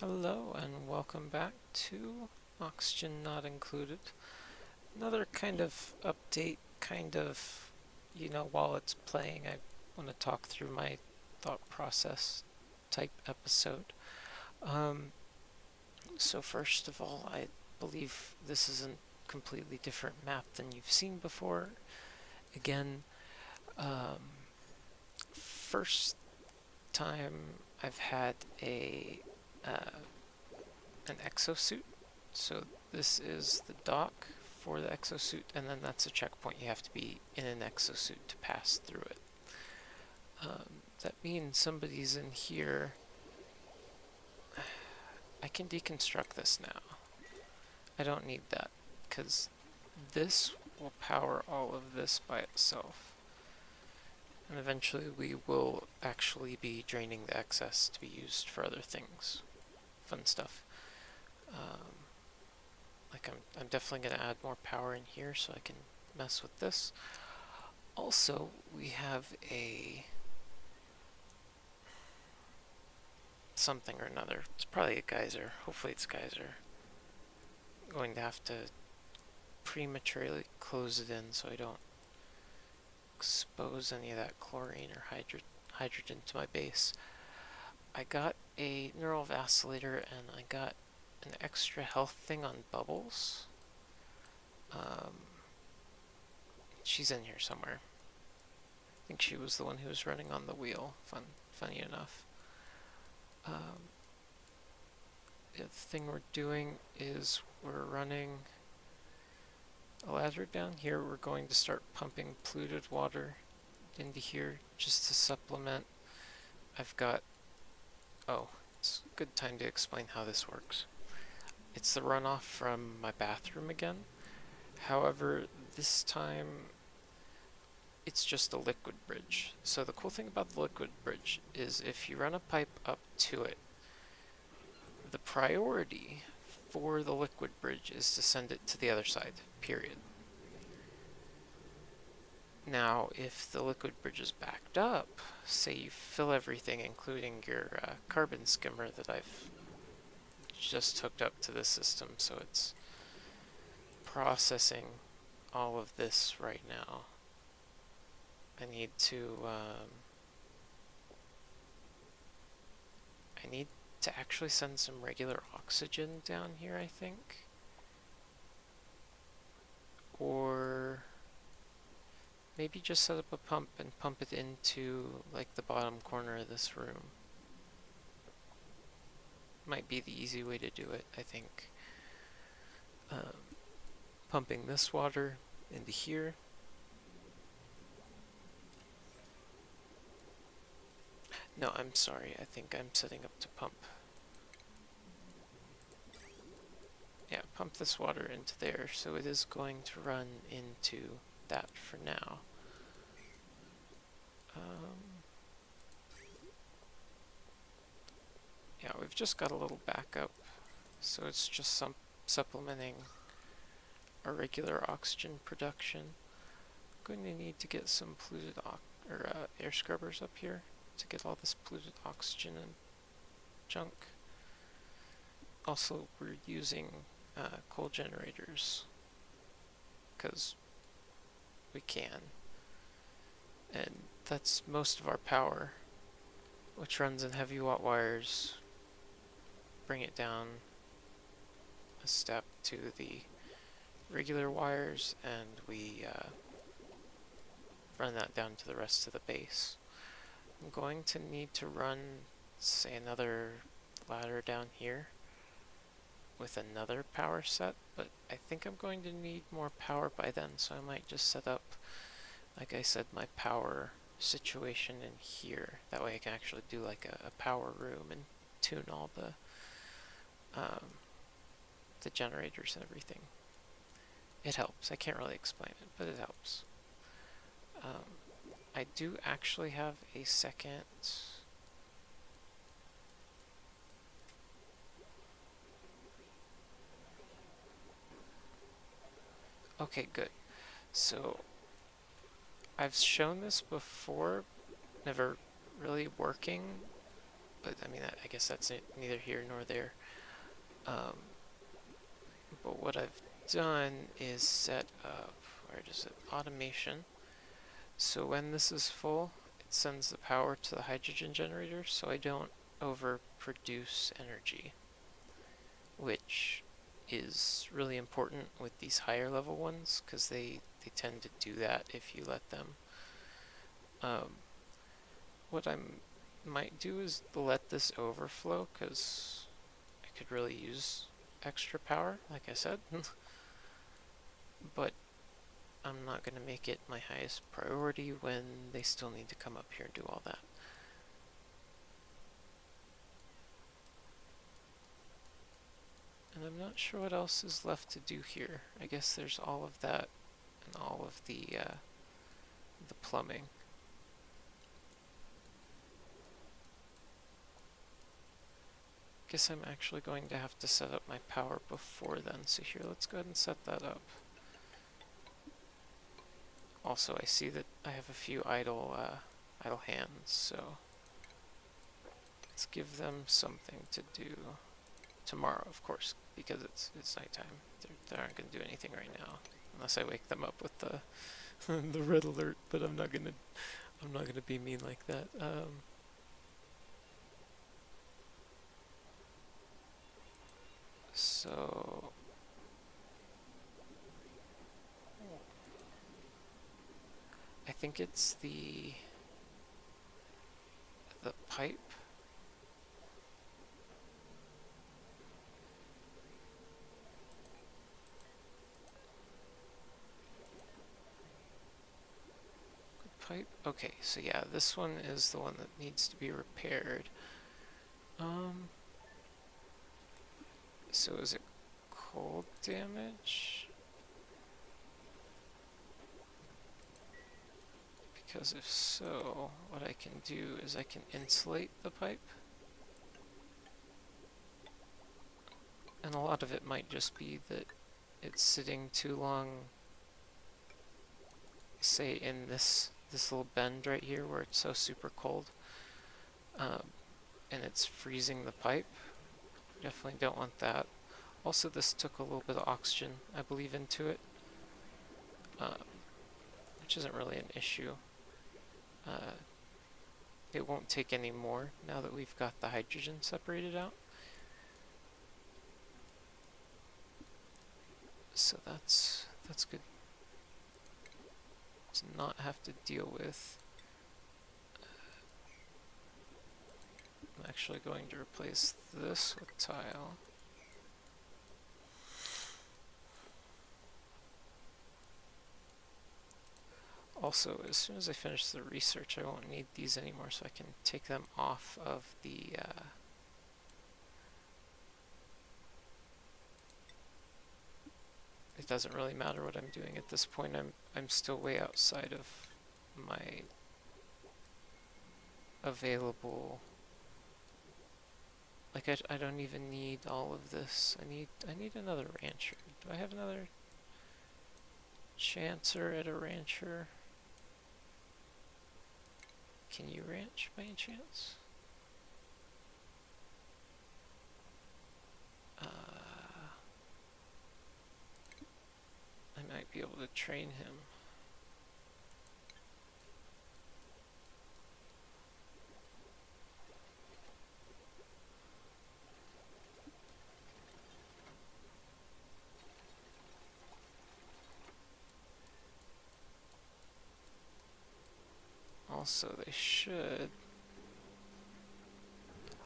Hello and welcome back to Oxygen Not Included. Another kind of update, while it's playing, I want to talk through my thought process type episode. Um, so, first of all, I believe this is a completely different map than you've seen before. Again, um, first time I've had uh, an exosuit. So this is the dock for the exosuit, and then that's a checkpoint. You have to be in an exosuit to pass through it. That means somebody's in here. I can deconstruct this now. I don't need that, because this will power all of this by itself. And eventually we will actually be draining the excess to be used for other things. Fun stuff. Um, I'm definitely going to add more power in here so I can mess with this. Also, we have a something or another. It's probably a geyser. Hopefully it's geyser. I'm going to have to prematurely close it in so I don't expose any of that chlorine or hydrogen to my base. I got a neural vacillator and I got an extra health thing on bubbles. She's in here somewhere. I think she was the one who was running on the wheel. Funny enough. The other thing we're doing is we're running a ladder down here. We're going to start pumping polluted water into here just to supplement. I've got, it's a good time to explain how this works. It's the runoff from my bathroom again. However, this time it's just a liquid bridge. So the cool thing about the liquid bridge is if you run a pipe up to it, the priority for the liquid bridge is to send it to the other side, period. Now, if the liquid bridge is backed up, say you fill everything, including your carbon skimmer that I've just hooked up to the system, so it's processing all of this right now. I need to actually send some regular oxygen down here, I think. Or maybe just set up a pump and pump it into like the bottom corner of this room. Might be the easy way to do it, I think. Pumping this water into here. No, I'm sorry, I think I'm setting up to pump. Yeah, pump this water into there, so it is going to run into that for now. Yeah, we've just got a little backup, so it's just supplementing our regular oxygen production. I'm going to need to get some polluted air scrubbers up here to get all this polluted oxygen and junk. Also, we're using coal generators because we can, and that's most of our power, which runs in heavy watt wires. Bring it down a step to the regular wires, and we run that down to the rest of the base. I'm going to need to run, say, another ladder down here with another power set, but I think I'm going to need more power by then, so I might just set up, like I said, my power situation in here. That way I can actually do like a power room and tune all the generators and everything. It helps. I can't really explain it, but it helps. I do actually have a second. Okay, good. So I've shown this before, never really working, but I mean, I guess that's neither here nor there. Um, but what I've done is set up, where is it, automation. So when this is full, it sends the power to the hydrogen generator so I don't overproduce energy, which is really important with these higher level ones because they tend to do that if you let them. What I might do is let this overflow because I could really use extra power, like I said, but I'm not going to make it my highest priority when they still need to come up here and do all that. And I'm not sure what else is left to do here. I guess there's all of that and all of the plumbing. Guess I'm actually going to have to set up my power before then. So here, let's go ahead and set that up. Also, I see that I have a few idle hands, so let's give them something to do tomorrow, of course, because it's nighttime. They aren't going to do anything right now, unless I wake them up with the the red alert. But I'm not gonna be mean like that. So I think it's the pipe. Pipe. Okay, so yeah, this one is the one that needs to be repaired. So is it cold damage? Because if so, what I can do is I can insulate the pipe. And a lot of it might just be that it's sitting too long, say in this little bend right here where it's so super cold, and it's freezing the pipe. Definitely don't want that. Also, this took a little bit of oxygen, I believe, into it, which isn't really an issue. It won't take any more now that we've got the hydrogen separated out. So that's good to not have to deal with. I'm actually going to replace this with tile. Also, as soon as I finish the research, I won't need these anymore, so I can take them off of the it doesn't really matter what I'm doing at this point. I'm still way outside of my available. Like I don't even need all of this. I need another rancher. Do I have another chancer at a rancher? Can you ranch by any chance? I might be able to train him. Also, they should.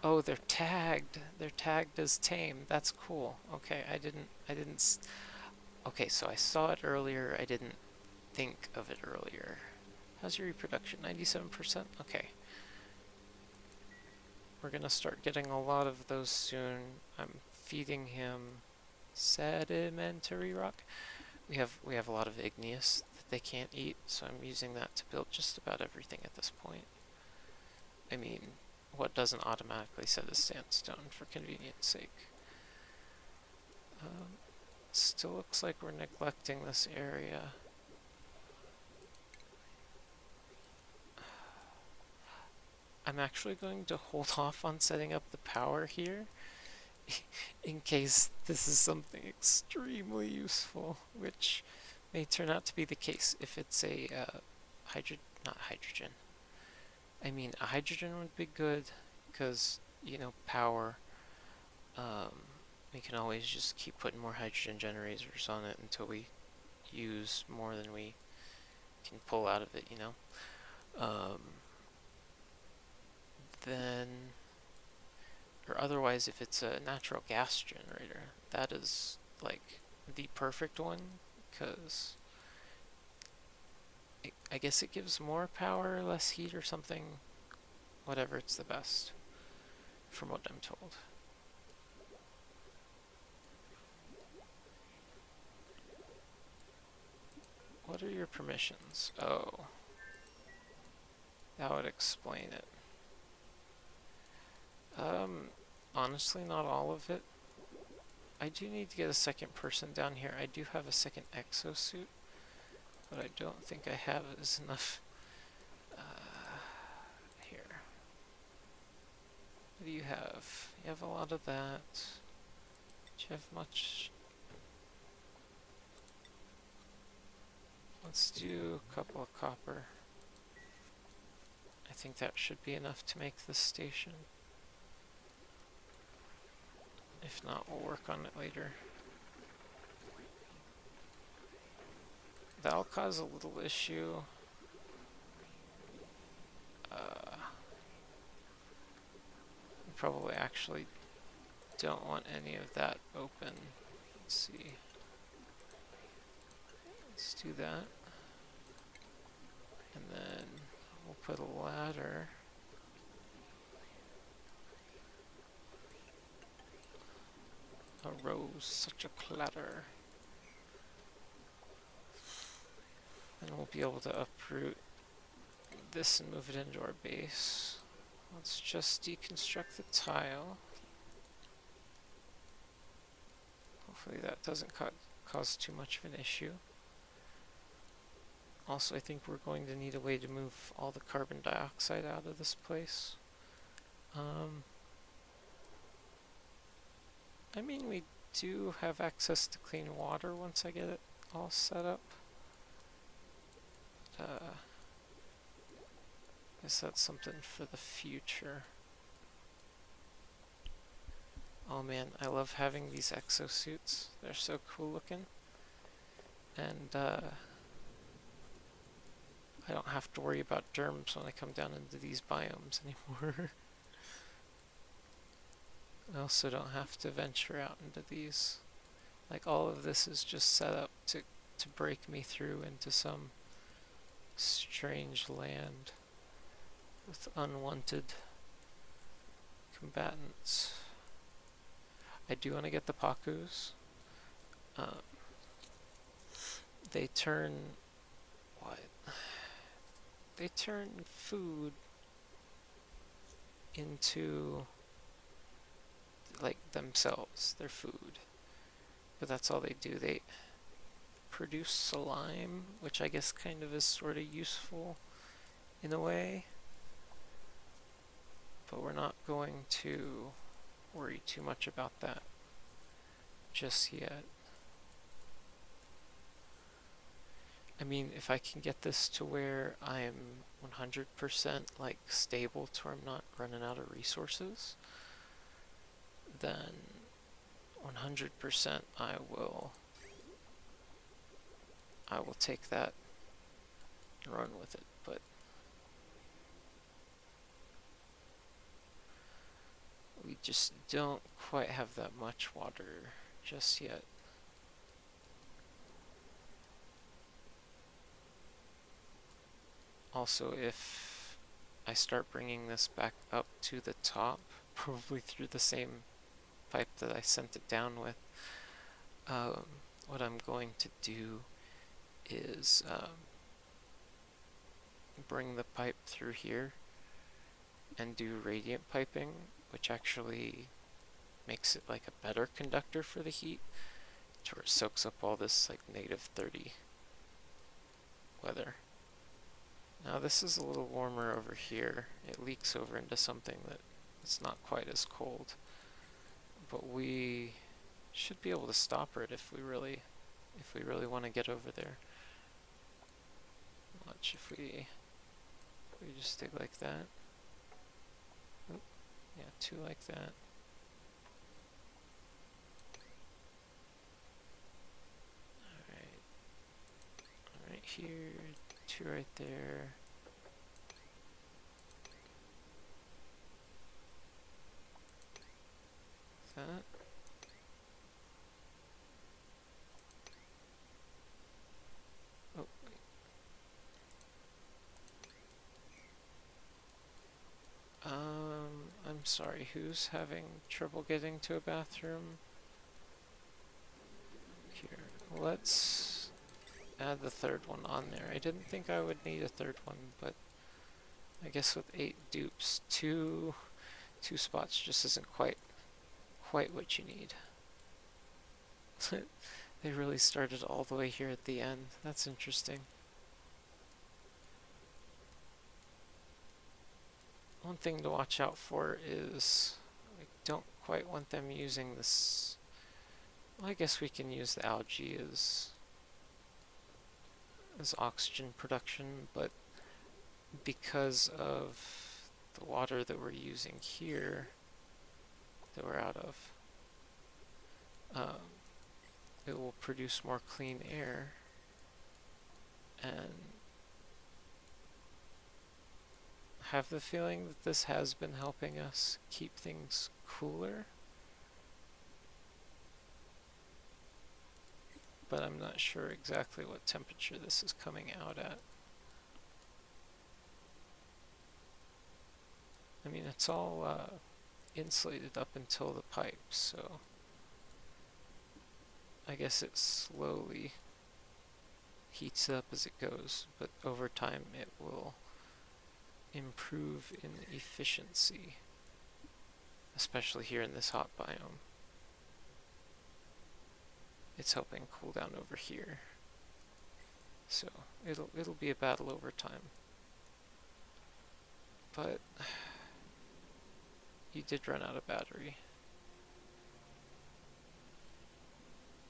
Oh, they're tagged. They're tagged as tame. That's cool. Okay, I didn't. Okay, so I saw it earlier. I didn't think of it earlier. How's your reproduction? 97%? Okay. We're gonna start getting a lot of those soon. I'm feeding him sedimentary rock. We have a lot of igneous that they can't eat, so I'm using that to build just about everything at this point. I mean, what doesn't automatically set as sandstone for convenience sake. Still looks like we're neglecting this area. I'm actually going to hold off on setting up the power here in case this is something extremely useful, which may turn out to be the case if it's a not hydrogen. I mean, a hydrogen would be good because, you know, power. Um, we can always just keep putting more hydrogen generators on it until we use more than we can pull out of it, you know? Um, then, or otherwise, if it's a natural gas generator, that is like the perfect one because I guess it gives more power, less heat, or something. Whatever, it's the best, from what I'm told. What are your permissions? Oh, that would explain it. Honestly, not all of it. I do need to get a second person down here. I do have a second exosuit, but I don't think I have is enough. Here. What do you have? You have a lot of that. Do you have much? Let's do a couple of copper. I think that should be enough to make this station. If not, we'll work on it later. That'll cause a little issue. Probably actually don't want any of that open. Let's see. Let's do that. And then we'll put a ladder. Arose such a clatter. And we'll be able to uproot this and move it into our base. Let's just deconstruct the tile. Hopefully that doesn't cause too much of an issue. Also, I think we're going to need a way to move all the carbon dioxide out of this place. I mean, we do have access to clean water once I get it all set up. I guess that's something for the future. Oh man, I love having these exosuits. They're so cool looking. And I don't have to worry about germs when I come down into these biomes anymore. I also don't have to venture out into these. Like, all of this is just set up to break me through into some strange land with unwanted combatants. I do want to get the Pakus. They turn... what? They turn food into, like, themselves, their food. But that's all they do. They produce slime, which I guess kind of is sort of useful in a way. But we're not going to worry too much about that just yet. I mean, if I can get this to where I'm 100% like stable to where I'm not running out of resources, then 100% I will take that and run with it. But we just don't quite have that much water just yet. Also, if I start bringing this back up to the top, probably through the same pipe that I sent it down with, what I'm going to do is bring the pipe through here and do radiant piping, which actually makes it like a better conductor for the heat, to where it soaks up all this like -30 weather. Now this is a little warmer over here. It leaks over into something that it's not quite as cold. But we should be able to stop it if we really want to get over there. Watch if we just dig like that. Oop, yeah, two like that. Alright. Right here, two right there. That. Oh, wait. I'm sorry, who's having trouble getting to a bathroom? Here, let's add the third one on there. I didn't think I would need a third one, but I guess with 8 dupes, two spots just isn't quite what you need. They really started all the way here at the end. That's interesting. One thing to watch out for is I don't quite want them using this. Well, I guess we can use the algae as oxygen production, but because of the water that we're using here, that we're out of, it will produce more clean air, and have the feeling that this has been helping us keep things cooler, but I'm not sure exactly what temperature this is coming out at. I mean, it's all insulated up until the pipes, so I guess it slowly heats up as it goes, but over time it will improve in efficiency, especially here in this hot biome. It's helping cool down over here, so it'll be a battle over time. But you did run out of battery.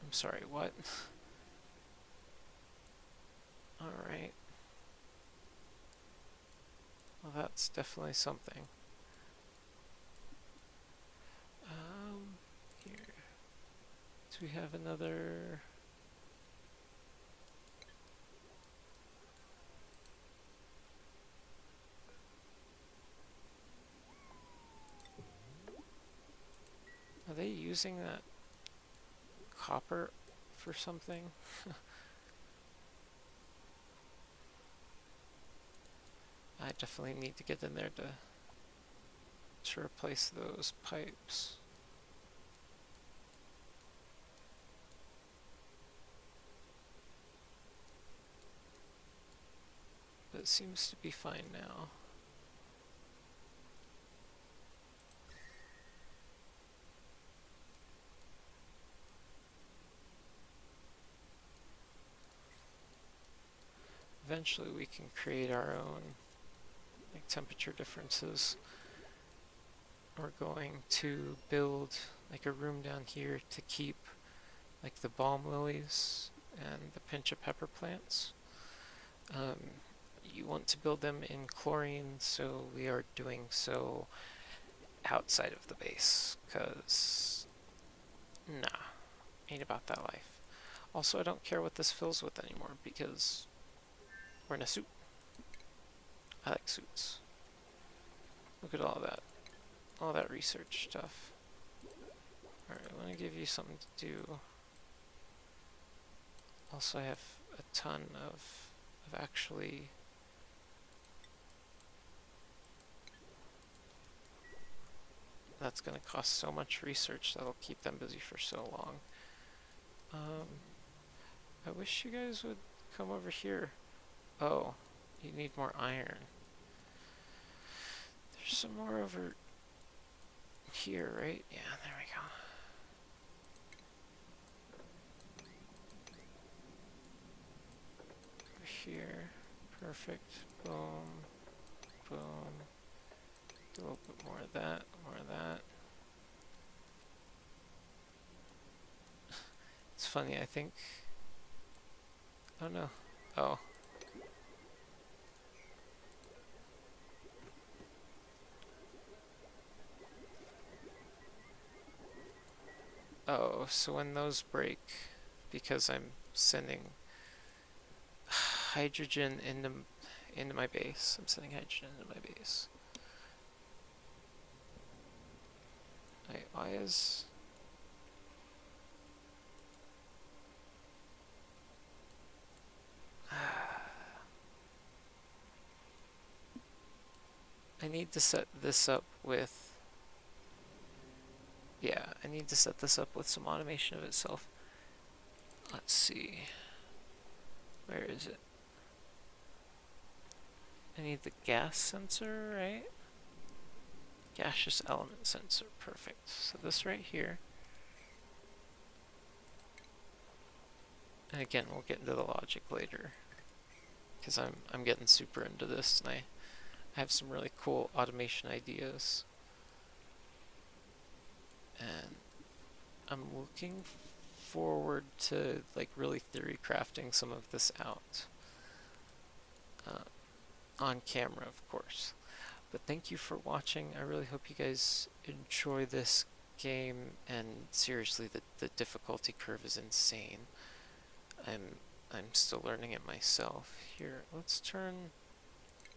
I'm sorry, what? Alright. Well, that's definitely something. Here. Do we have another? Are they using that copper for something? I definitely need to get in there to replace those pipes. But it seems to be fine now. Eventually we can create our own like temperature differences. We're going to build like a room down here to keep like the balm lilies and the pinch of pepper plants. You want to build them in chlorine, so we are doing so outside of the base, because nah, ain't about that life. Also, I don't care what this fills with anymore, because we're in a suit. I like suits. Look at all that research stuff. Alright, I want to give you something to do. Also, I have a ton of actually that's going to cost so much research that'll keep them busy for so long. I wish you guys would come over here. Oh, you need more iron. There's some more over here, right? Yeah, there we go. Over here. Perfect. Boom. Boom. Do a little bit more of that. More of that. It's funny, I think... Oh no. Oh. Oh, so when those break, because I'm sending hydrogen into my base. I'm sending hydrogen into my base. Wait, why is... I need to set this up with... Yeah, I need to set this up with some automation of itself. Let's see. Where is it? I need the gas sensor, right? Gaseous element sensor, perfect. So this right here. And again, we'll get into the logic later, because I'm getting super into this, and I have some really cool automation ideas. And I'm looking forward to like really theory crafting some of this out. On camera, of course. But thank you for watching. I really hope you guys enjoy this game, and seriously, the difficulty curve is insane. I'm still learning it myself. Here, let's turn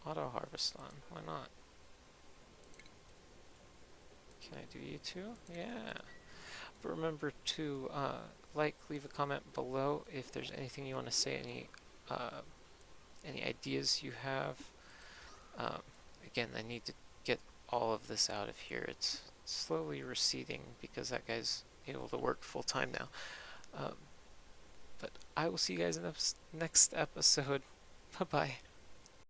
auto harvest on. Why not? Can I do you too? Yeah. But remember to leave a comment below if there's anything you want to say, any ideas you have. Again, I need to get all of this out of here. It's slowly receding because that guy's able to work full time now. But I will see you guys in the next episode. Bye-bye.